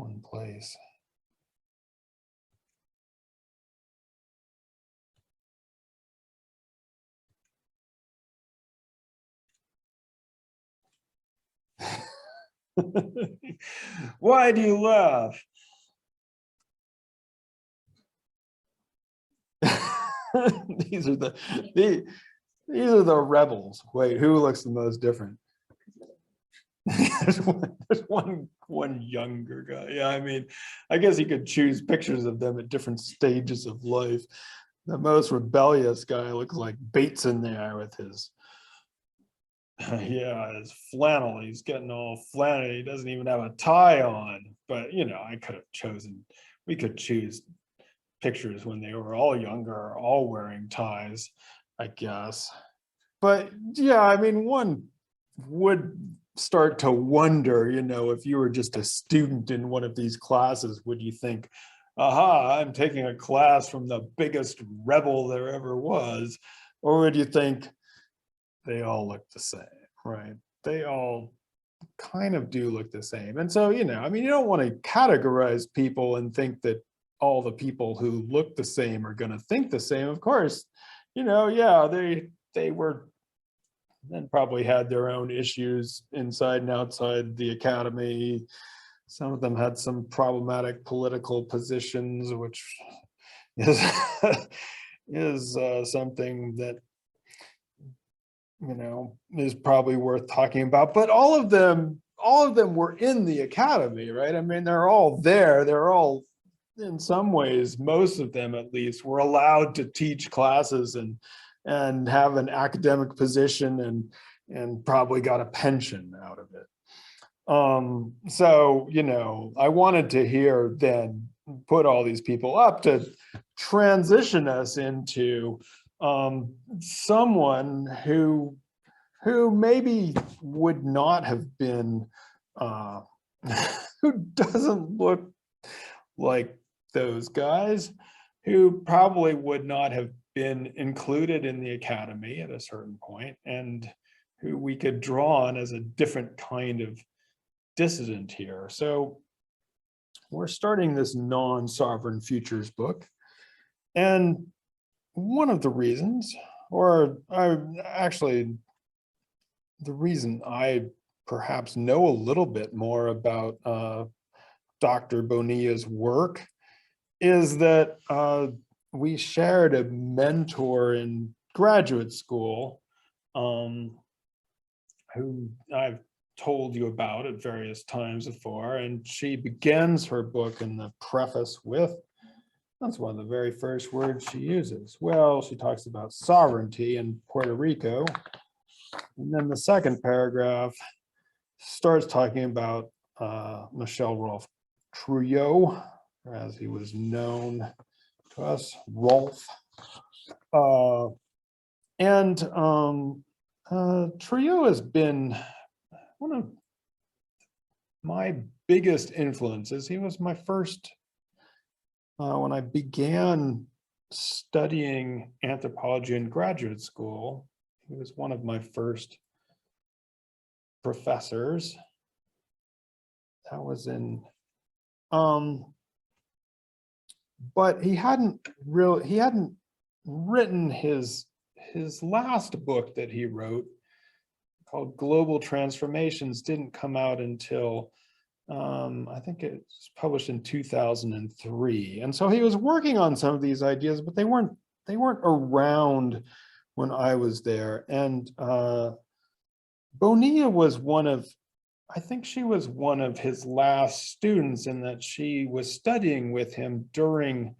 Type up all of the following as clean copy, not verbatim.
one place. Why do you laugh? these are the rebels. Wait, who looks the most different? there's one younger guy. Yeah, I mean, I guess you could choose pictures of them at different stages of life. The most rebellious guy looks like Bates in there with his yeah, his flannel. He's getting all flannel. He doesn't even have a tie on. But you know, I could have chosen. We could choose pictures when they were all younger, all wearing ties, I guess. But yeah, I mean, one would start to wonder, you know, if you were just a student in one of these classes, would you think, aha, I'm taking a class from the biggest rebel there ever was? Or would you think they all look the same, right? They all kind of do look the same. And so, you know, I mean, you don't want to categorize people and think that all the people who look the same are going to think the same. Of course, you know, yeah, they were and probably had their own issues inside and outside the academy. Some of them had some problematic political positions, which is is something that, you know, is probably worth talking about. But all of them were in the academy, right? I mean, they're all there. They're all, in some ways, most of them at least, were allowed to teach classes and have an academic position and probably got a pension out of it. So, you know, I wanted to here then put all these people up to transition us into someone who maybe would not have been, who doesn't look like those guys, who probably would not have been included in the academy at a certain point, and who we could draw on as a different kind of dissident here. So we're starting this non-sovereign futures book. And one of the reasons, or actually the reason I perhaps know a little bit more about Dr. Bonilla's work is that we shared a mentor in graduate school who I've told you about at various times before, and she begins her book in the preface with, that's one of the very first words she uses. Well, she talks about sovereignty in Puerto Rico, and then the second paragraph starts talking about Michel-Rolph Trouillot, as he was known to us, Rolf. Trouillot has been one of my biggest influences. He was my first, when I began studying anthropology in graduate school, he was one of my first professors. That was in, but he hadn't written his last book that he wrote, called Global Transformations, didn't come out until I think it was published in 2003. And so he was working on some of these ideas, but they weren't around when I was there. And Bonilla was I think she was one of his last students, in that she was studying with him during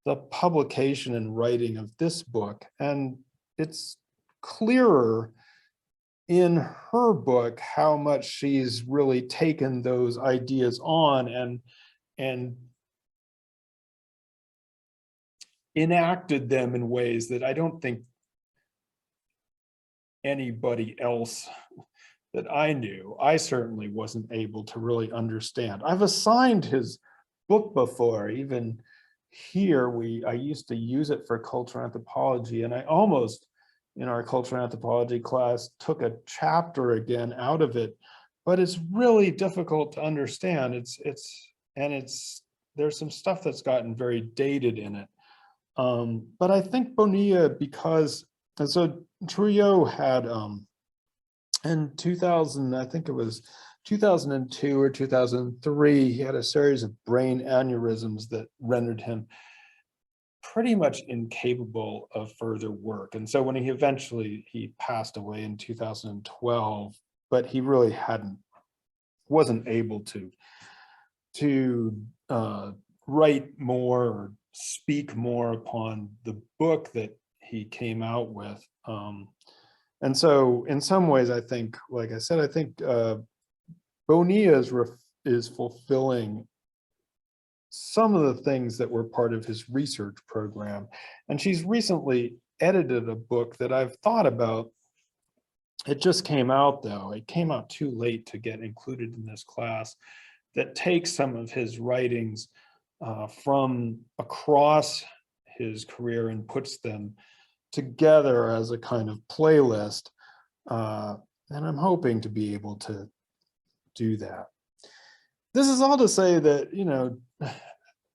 the publication and writing of this book. And it's clearer in her book how much she's really taken those ideas on and enacted them in ways that I don't think anybody else that I knew, I certainly wasn't able to really understand. I've assigned his book before, even here I used to use it for cultural anthropology, and I almost, in our cultural anthropology class, took a chapter again out of it, but it's really difficult to understand. and there's some stuff that's gotten very dated in it. But I think Bonilla, because, and so Trouillot had, in 2000, I think it was 2002 or 2003, he had a series of brain aneurysms that rendered him pretty much incapable of further work. And so when he passed away in 2012, but he really wasn't able to write more or speak more upon the book that he came out with. And so in some ways, I think, like I said, I think Bonilla is fulfilling some of the things that were part of his research program. And she's recently edited a book that I've thought about. It just came out, though. It came out too late to get included in this class, that takes some of his writings from across his career and puts them together as a kind of playlist. And I'm hoping to be able to do that. This is all to say that, you know,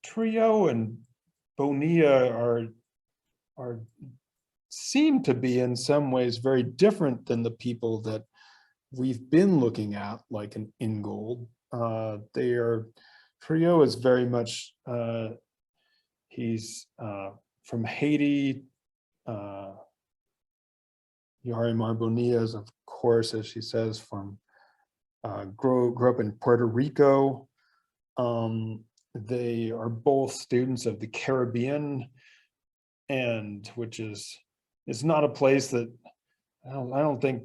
Trouillot and Bonilla seem to be in some ways very different than the people that we've been looking at, like an Ingold. Trouillot is very much, he's from Haiti. Yarimar Bonilla is, of course, as she says, from grew up in Puerto Rico. They are both students of the Caribbean, and which is not a place that I don't think,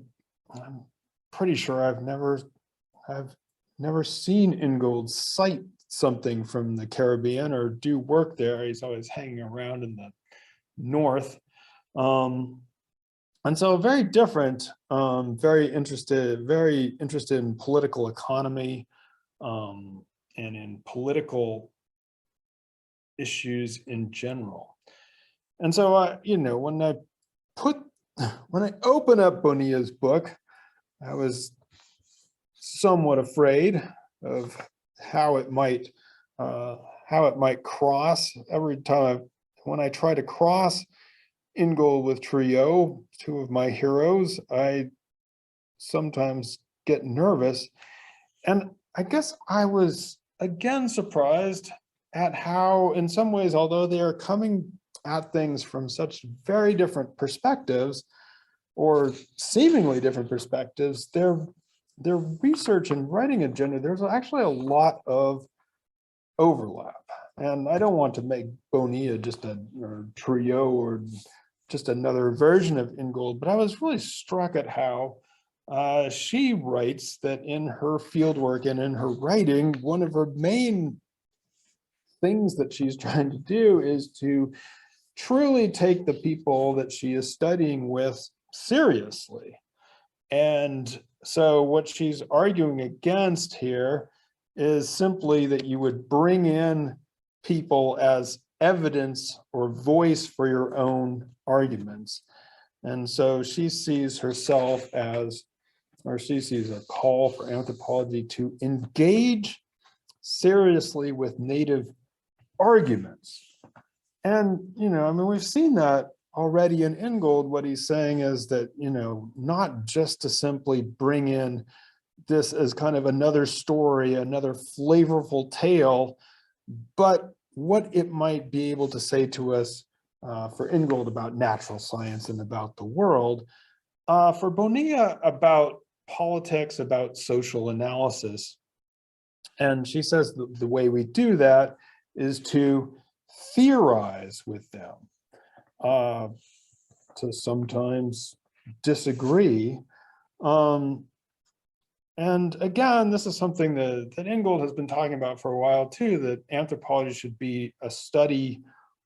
I'm pretty sure I've never seen Ingold cite something from the Caribbean or do work there. He's always hanging around in the north. And so very different, very interested in political economy and in political issues in general. And so, you know, when I open up Bonilla's book, I was somewhat afraid of how it might cross. Every time when I try to cross Ingold with Trouillot, two of my heroes, I sometimes get nervous. And I guess I was again surprised at how, in some ways, although they are coming at things from such very different perspectives, or seemingly different perspectives, their research and writing agenda, there's actually a lot of overlap. And I don't want to make Bonilla or Trouillot or just another version of Ingold, but I was really struck at how she writes that in her fieldwork and in her writing, one of her main things that she's trying to do is to truly take the people that she is studying with seriously. And so what she's arguing against here is simply that you would bring in people as evidence or voice for your own arguments. And so she sees herself as, or she sees a call for anthropology to engage seriously with native arguments. And, you know, I mean, we've seen that already in Ingold. What he's saying is that, you know, not just to simply bring in this as kind of another story, another flavorful tale, but what it might be able to say to us for Ingold about natural science and about the world, for Bonilla about politics, about social analysis. And she says the way we do that is to theorize with them, to sometimes disagree. And again, this is something that Ingold has been talking about for a while too, that anthropology should be a study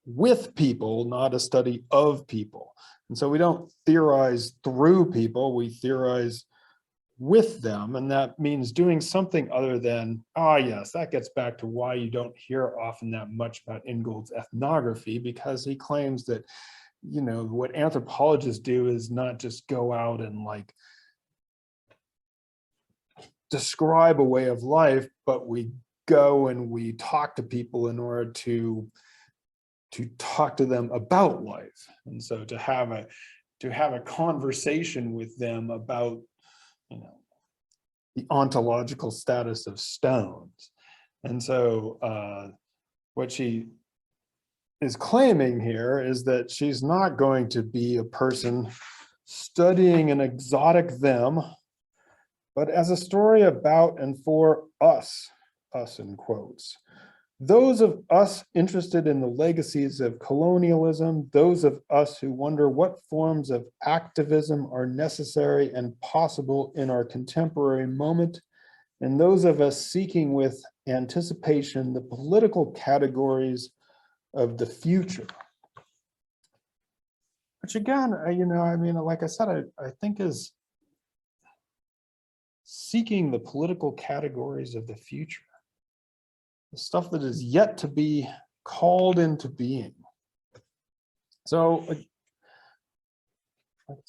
with people, not a study of people. And so we don't theorize through people, we theorize with them. And that means doing something other than, yes, that gets back to why you don't hear often that much about Ingold's ethnography, because he claims that, you know, what anthropologists do is not just go out and like describe a way of life, but we go and we talk to people in order to talk to them about life. And so to have a conversation with them about, the ontological status of stones. And so what she is claiming here is that she's not going to be a person studying an exotic them, but as a story about and for us in quotes. Those of us interested in the legacies of colonialism, those of us who wonder what forms of activism are necessary and possible in our contemporary moment, and those of us seeking with anticipation the political categories of the future. Which again, like I said, I think is seeking the political categories of the future. The stuff that is yet to be called into being. So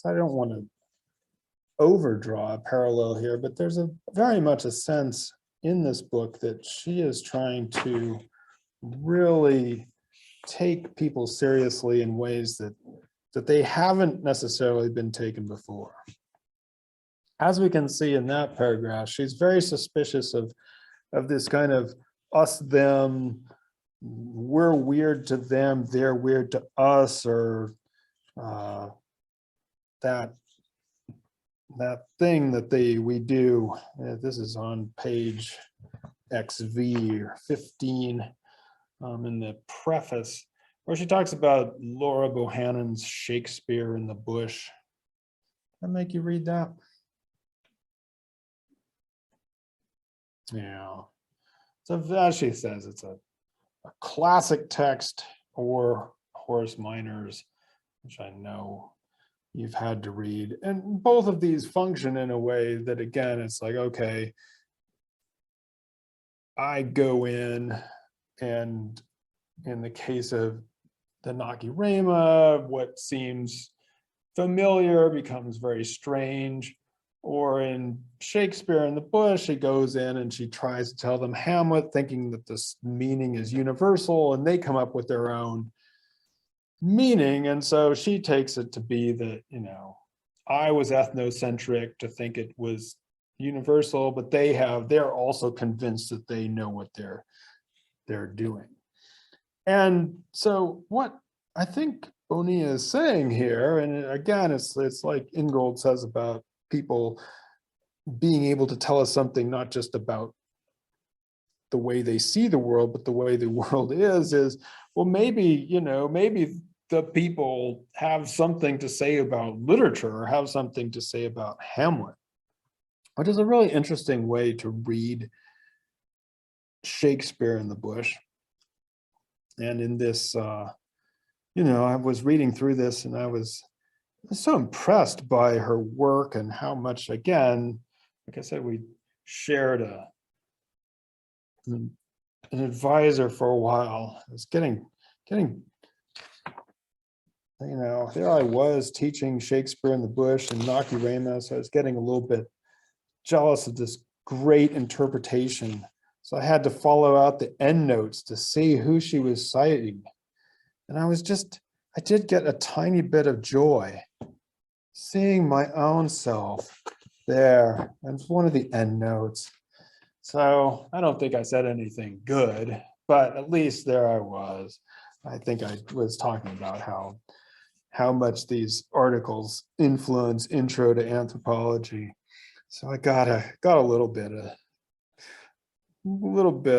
I don't want to overdraw a parallel here, but there's very much a sense in this book that she is trying to really take people seriously in ways that they haven't necessarily been taken before. As we can see in that paragraph, she's very suspicious of this kind of us, them, we're weird to them, they're weird to us, or that thing that we do. This is on page XV or 15 in the preface, where she talks about Laura Bohannon's Shakespeare in the Bush. That make you read that? Yeah. So as she says, it's a classic text, or Horace Miners, which I know you've had to read. And both of these function in a way that, again, it's like, okay, I go in, and in the case of the Nakirema, what seems familiar becomes very strange. Or in Shakespeare in the Bush, she goes in and she tries to tell them Hamlet, thinking that this meaning is universal, and they come up with their own meaning. And so she takes it to be that, I was ethnocentric to think it was universal, but they're also convinced that they know what they're doing. And so what I think Bonilla is saying here, and again, it's like Ingold says about people being able to tell us something not just about the way they see the world, but the way the world is well, maybe the people have something to say about literature, or have something to say about Hamlet, which is a really interesting way to read Shakespeare in the Bush. And in this, I was reading through this, and I was so impressed by her work and how much, again, like I said, we shared an advisor for a while. I was getting, there I was teaching Shakespeare in the Bush and Nakirema, so I was getting a little bit jealous of this great interpretation. So I had to follow out the endnotes to see who she was citing. And I did get a tiny bit of joy seeing my own self there. And one of the endnotes. So I don't think I said anything good, but at least there I was. I think I was talking about how much these articles influence Intro to Anthropology. So I got a little bit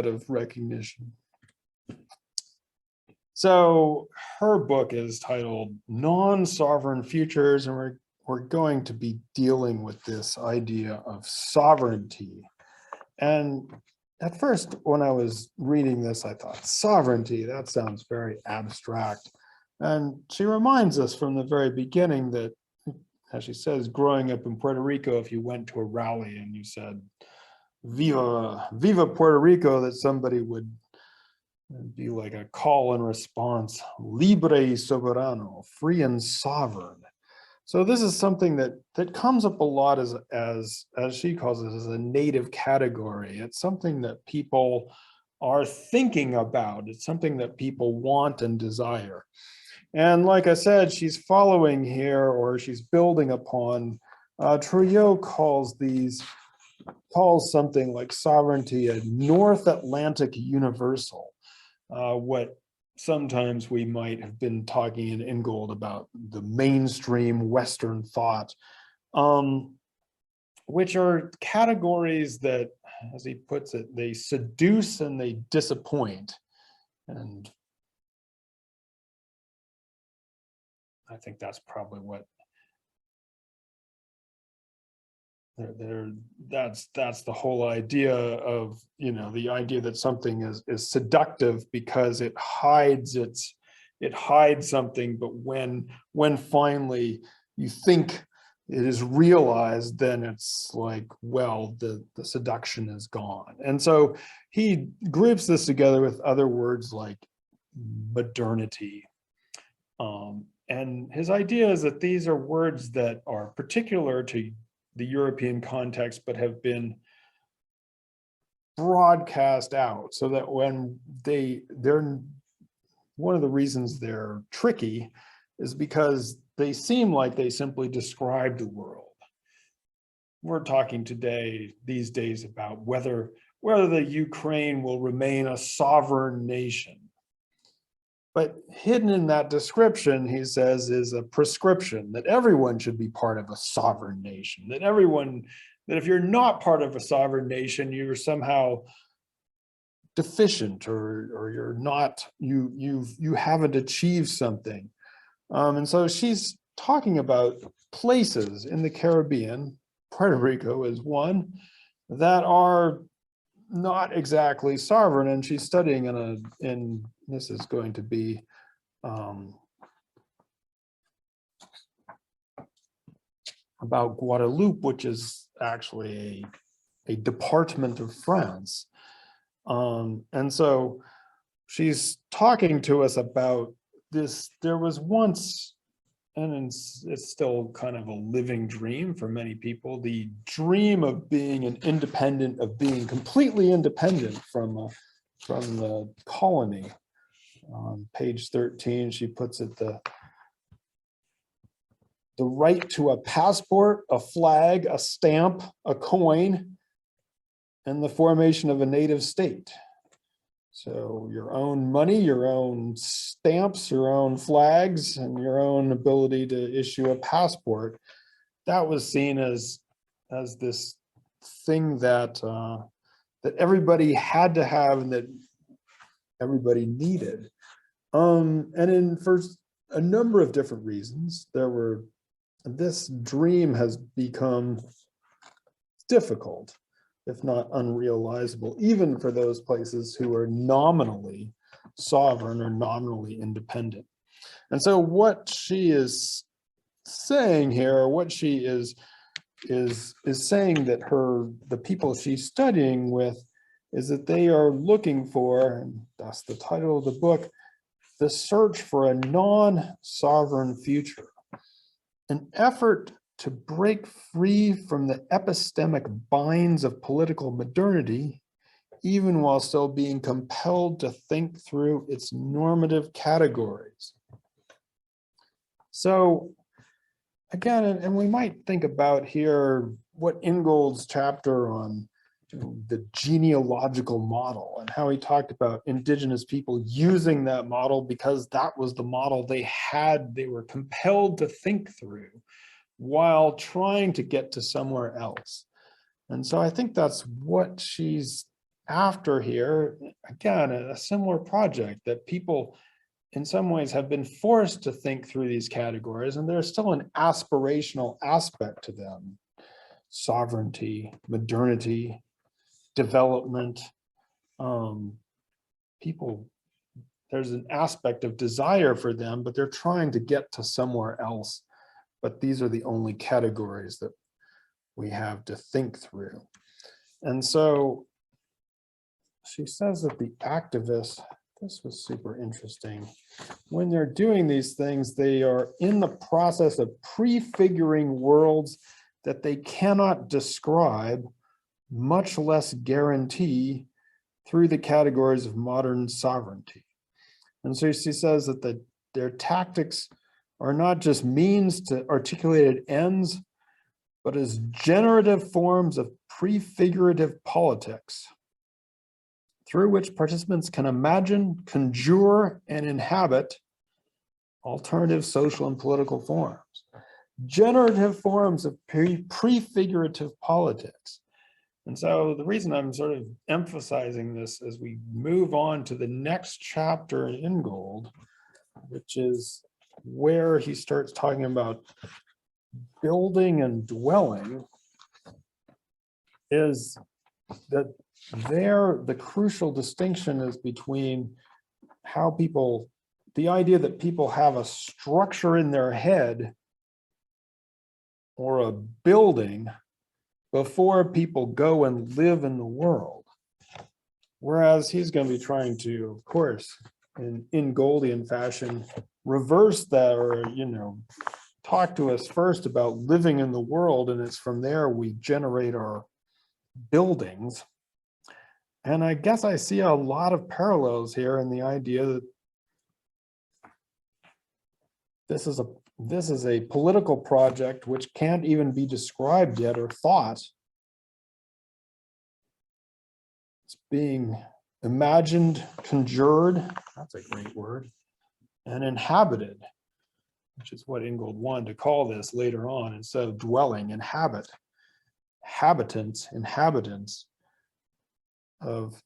of recognition. So her book is titled Non-Sovereign Futures, and we're going to be dealing with this idea of sovereignty. And at first, when I was reading this, I thought, sovereignty, that sounds very abstract. And she reminds us from the very beginning that, as she says, growing up in Puerto Rico, if you went to a rally and you said, Viva, Viva Puerto Rico, that somebody would be like a call and response, libre y soberano, free and sovereign. So this is something that comes up a lot as she calls it, as a native category. It's something that people are thinking about. It's something that people want and desire. And like I said, she's following here, or she's building upon, Trouillot calls something like sovereignty a North Atlantic universal, what sometimes we might have been talking in Ingold about the mainstream Western thought, which are categories that, as he puts it, they seduce and they disappoint. And I think that's probably what that's the whole idea of, the idea that something is seductive because it hides something, but when finally you think it is realized, then it's like, well, the seduction is gone. And so he groups this together with other words like modernity. And his idea is that these are words that are particular to the European context, but have been broadcast out, so that when they're one of the reasons they're tricky is because they seem like they simply describe the world. We're talking these days about whether the Ukraine will remain a sovereign nation. But hidden in that description, he says, is a prescription that everyone should be part of a sovereign nation, that if you're not part of a sovereign nation, you're somehow deficient, or you're not, you haven't achieved something. And so she's talking about places in the Caribbean, Puerto Rico is one, that are not exactly sovereign, and she's studying in this is going to be about Guadeloupe, which is actually a department of France. And so she's talking to us about this. There was once, and it's still kind of a living dream for many people, the dream of being independent, of being completely independent from the colony. On page 13, she puts it, the right to a passport, a flag, a stamp, a coin, and the formation of a native state. So your own money, your own stamps, your own flags, and your own ability to issue a passport, that was seen as this thing that that everybody had to have and that everybody needed. For a number of different reasons, this dream has become difficult, if not unrealizable, even for those places who are nominally sovereign or nominally independent. And so what she is saying here, or what she is saying that the people she's studying with, is that they are looking for, and that's the title of the book, the search for a non-sovereign future, an effort to break free from the epistemic binds of political modernity, even while still being compelled to think through its normative categories. So again, and we might think about here what Ingold's chapter on the genealogical model, and how he talked about indigenous people using that model because that was the model they were compelled to think through while trying to get to somewhere else. And so I think that's what she's after here. Again, a similar project that people in some ways have been forced to think through these categories, and there's still an aspirational aspect to them. Sovereignty, modernity, development, people, there's an aspect of desire for them, but they're trying to get to somewhere else. But these are the only categories that we have to think through. And so she says that the activists, this was super interesting, when they're doing these things, they are in the process of prefiguring worlds that they cannot describe, much less guarantee, through the categories of modern sovereignty. And so she says that their tactics are not just means to articulated ends, but as generative forms of prefigurative politics, through which participants can imagine, conjure, and inhabit alternative social and political forms. Generative forms of prefigurative politics. And so the reason I'm sort of emphasizing this as we move on to the next chapter in Ingold, which is where he starts talking about building and dwelling, is that the crucial distinction is between how people, the idea that people have a structure in their head or a building before people go and live in the world. Whereas he's going to be trying to, of course, in Ingoldian fashion, reverse that, or, talk to us first about living in the world, and it's from there we generate our buildings. And I guess I see a lot of parallels here in the idea that this is a political project which can't even be described yet or thought. It's being imagined, conjured, that's a great word, and inhabited, which is what Ingold wanted to call this later on, instead of dwelling, inhabit, inhabitants of